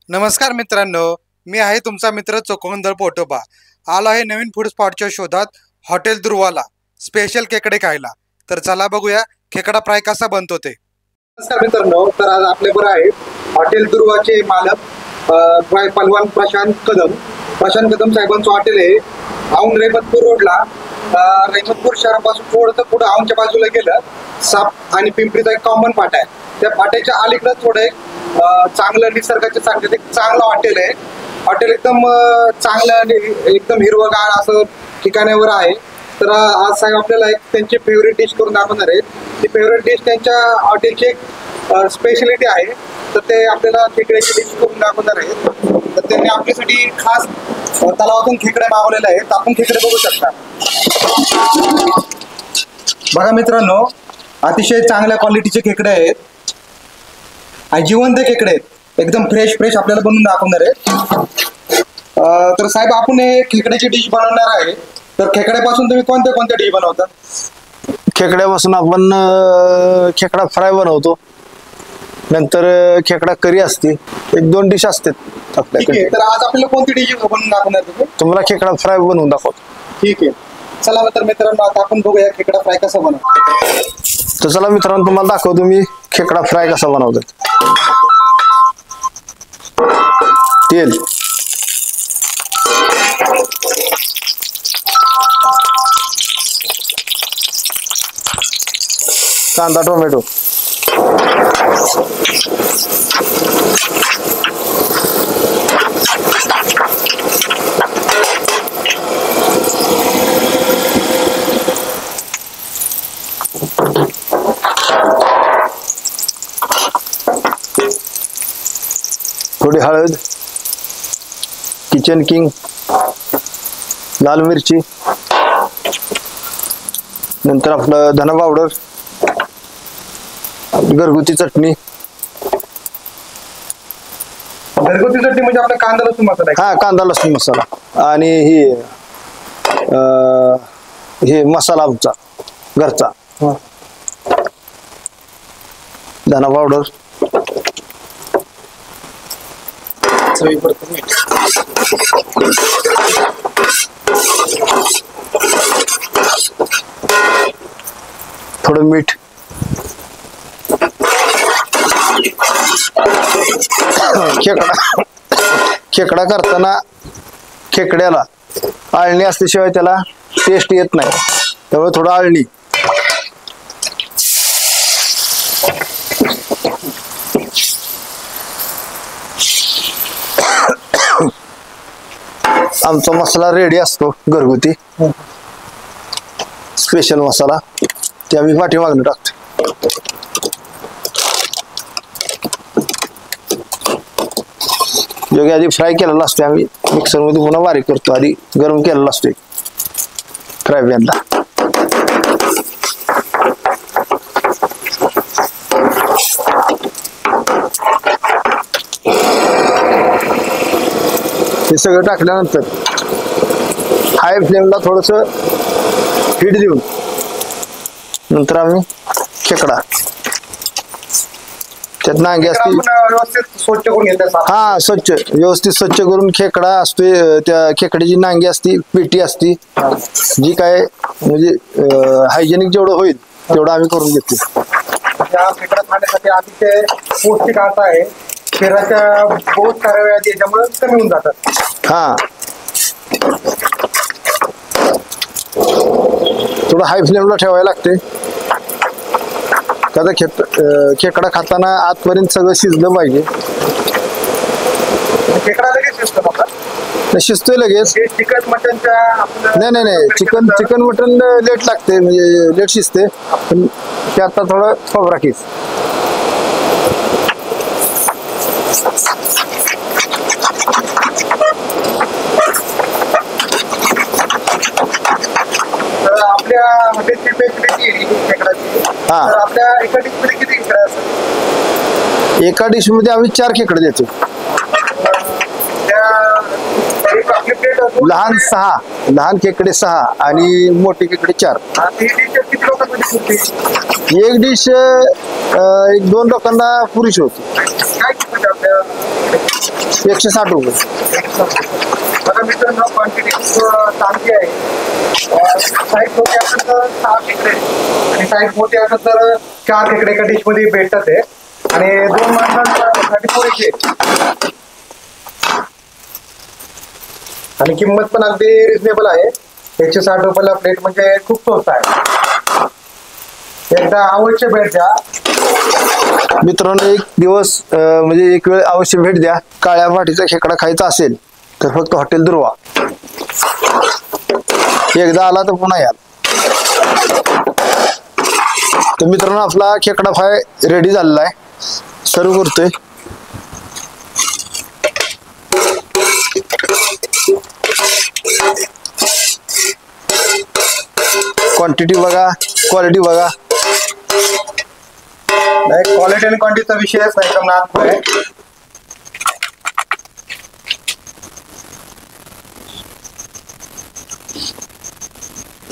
नमस्कार मित्रांनो, मी आहे तुमचा मित्र चोखंदळ पोटोबा. आलो आहे नवीन फूड स्पॉटच्या शोधात हॉटेल ध्रुवाला स्पेशल खेकडे खायला. तर चला बघूया खेकडा फ्राय कसा बनतो ते. नमस्कार मित्रांनो, तर आज आपल्याबरोबर आहे हॉटेल ध्रुवाचे मालक पहलवान प्रशांत कदम साहेबांचं हॉटेल आहे. औंध रेहमतपूर रोडला, रेहमतपूर शहरापासून थोडंसं पुढे औंधच्या बाजूला गेलं साप आणि पिंपरीचा एक कॉमन फाटा आहे. त्या फाट्याच्या अलीकडे थोडं एक चांगलं निसर्गाचे सांगते एक चांगलं हॉटेल आहे. हॉटेल एकदम चांगलं आणि एकदम हिरवगार असं ठिकाणावर आहे. तर आज साहेब आपल्याला एक त्यांची फेवरेट डिश करून दाखवणार आहेत. ती फेवरेट डिश त्यांच्या हॉटेलची एक स्पेशलिटी आहे. तर ते आपल्याला खेकड्याची डिश करून दाखवणार आहेत. तर त्यांनी आपल्यासाठी खास तलावातून खेकडे मागवलेले आहेत. आपण खेकडे बघू शकता. बघा मित्रांनो, अतिशय चांगल्या क्वालिटीचे खेकडे आहेत आणि जिवंत खेकडे आहेत. एकदम फ्रेश आपल्याला बनवून दाखवणार आहे. तर साहेब, आपण हे खेकड्याची डिश बनवणार आहे. तर खेकड्यापासून तुम्ही कोणत्या डिश बनवता? खेकड्यापासून आपण खेकडा फ्राय बनवतो. नंतर खेकडा करी असते. एक दोन डिश असतात आपल्याकडे. तर आज आपल्याला कोणती डिश बनवून दाखवणार तुम्ही? तुम्हाला खेकडा फ्राय बनवून दाखवतो. ठीक आहे, चला तर मित्रांनो, आता आपण बघूया खेकडा फ्राय कसा बनवतो. तर चला मित्रांनो, तुम्हाला दाखवतो मी खेकडा फ्राय कसा बनवतात. तेल, कांदा, टोमॅटो, थोडी हळद, किचन किंग, लाल मिरची, नंतर आपलं धना पावडर, घरगुती चटणी. घरगुती चटणी म्हणजे आपला कांदा लसूण मसाला आहे. हा, कांदा लसूण मसाला. आणि हे मसाला आमचा घरचा. धना पावडर, थोडं मीठ, खेकडा करताना खेकड्याला आळणी असल्याशिवाय त्याला टेस्ट येत नाही. त्यामुळे थोडं आळणी. आमचा मसाला रेडी असतो घरगुती स्पेशल मसाला. ते आम्ही पाठीमागून टाकतो. जो की आधी फ्राय केलेला असतो, आम्ही मिक्सर मध्ये पुन्हा बारीक करतो. आधी गरम केलेला असतो फ्राय पॅनला. हे सगळं टाकल्यानंतर हाय फ्लेमला थोडस हीट देऊन नंतर आम्ही खेकडा, त्यात नांगी असते, व्यवस्थित स्वच्छ करून घ्यायचं. हा, व्यवस्थित स्वच्छ करून खेकडा असतोय. त्या खेकड्याची नांगी असती, पेटी असती, जी काय म्हणजे हायजेनिक जेवढं होईल तेवढं आम्ही करून घेतो. या खेकडा खाण्यासाठी अतिशय पौष्टिक असा आहे. शरीराच्या बहुत साऱ्या व्याधी याच्यामुळे कमी होऊन जातात. हा, थोडं हाय फ्लेमला ठेवायला लागते. का खेकडा खाताना आतपर्यंत सगळं शिजलं पाहिजे. खेकडा लगेच शिजतो. शिजतोय लगेच. चिकन मटनच्या नाही, चिकन मटन लेट लागते, म्हणजे लेट शिजते. पण ते आता थोडं खोबरा किस. आपल्या हॉटेलची स्पेशलिटी खेकड्याची. तर आपल्या एका डिश मध्ये किती खेकडे असतात? एका डिश मध्ये आम्ही 4 खेकडे देतो. लहान 6, लहान खेकडे 6 आणि मोठे खेकडे 4. एक डिश 1-2 लोकांना पुरेशी होती. 160 रुपये. बघा मित्रांनो, क्वांटिटी खूप चांगली आहे. साईज मोठी असेल तर 6 खेकडे आणि साईज मोठी असेल तर 4 खेकडे एका डिश मध्ये भेटतात ते. आणि 2 माणसांसाठी पुरेशी आहे. आणि किंमत पण अगदी रिजनेबल आहे. 160 रुपयाला प्लेट म्हणजे खूप स्वस्त आहे. एकदा अवश्य भेट द्या मित्रांनो. एक दिवस म्हणजे एक वेळ अवश्य भेट द्या. काळ्या पाठीचा खेकडा खायचा असेल तर फक्त हॉटेल दुर्वा. एकदा आला तर पुन्हा याल. तर मित्रांनो, आपला खेकडा फ्राय रेडी झालेला आहे. सर्व करतोय. क्वांटिटी बघा, क्वालिटी बघा. नाही, क्वालिटी आणि क्वांटिटीचा विषयच नाही. एकदम नागपूर आहे.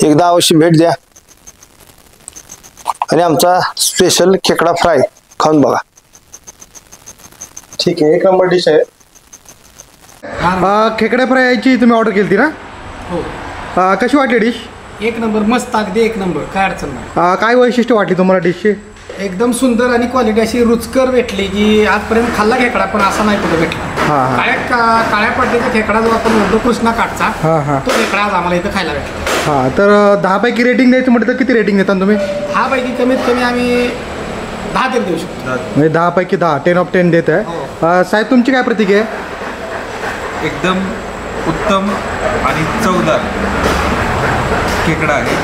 एकदा अवश्य भेट द्या आणि आमचा स्पेशल खेकडा फ्राय खाऊन बघा. ठीक आहे, 1 नंबर डिश आहे. खेकडे फ्रायची तुम्ही ऑर्डर केली ना? हो, कशी वाटली डिश? 1 नंबर, मस्त, अगदी 1 नंबर, काय अडचण नाही. काय वैशिष्ट्य वाटली तुम्हाला डिशची? एकदम सुंदर आणि क्वालिटी अशी रुचकर भेटली की आजपर्यंत खाल्ला खेकडा पण असा नाही कुठे भेटला. हां. काळ्या पट्टीचा खेकडा जो आपण म्हणतो कृष्णा काठचा, हां. तो खेकडा आज आम्हाला इथं खायला भेटला. हां, तर 10 पैकी रेटिंग द्यायचं म्हटलं तर किती रेटिंग देता तुम्ही? हा पैकी कमीत कमी आम्ही 10 तरी देऊ शकतो. म्हणजे 10 पैकी 10, 10 ऑफ 10 देत आहे. साहेब, तुमची काय प्रतिक्रिया आहे? एकदम उत्तम आणि चवदार खेकडा आहे.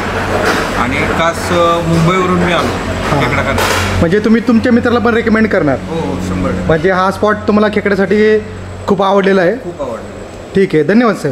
आणि खास मुंबईवरून मी आलो खेकडा खायला. म्हणजे तुम्ही तुमच्या मित्राला पण रेकमेंड करणार? हो, 100%. म्हणजे हा स्पॉट तुम्हाला खेकड्यासाठी खूप आवडलेला आहे? खूप आवडलं. ठीक आहे, धन्यवाद साहेब.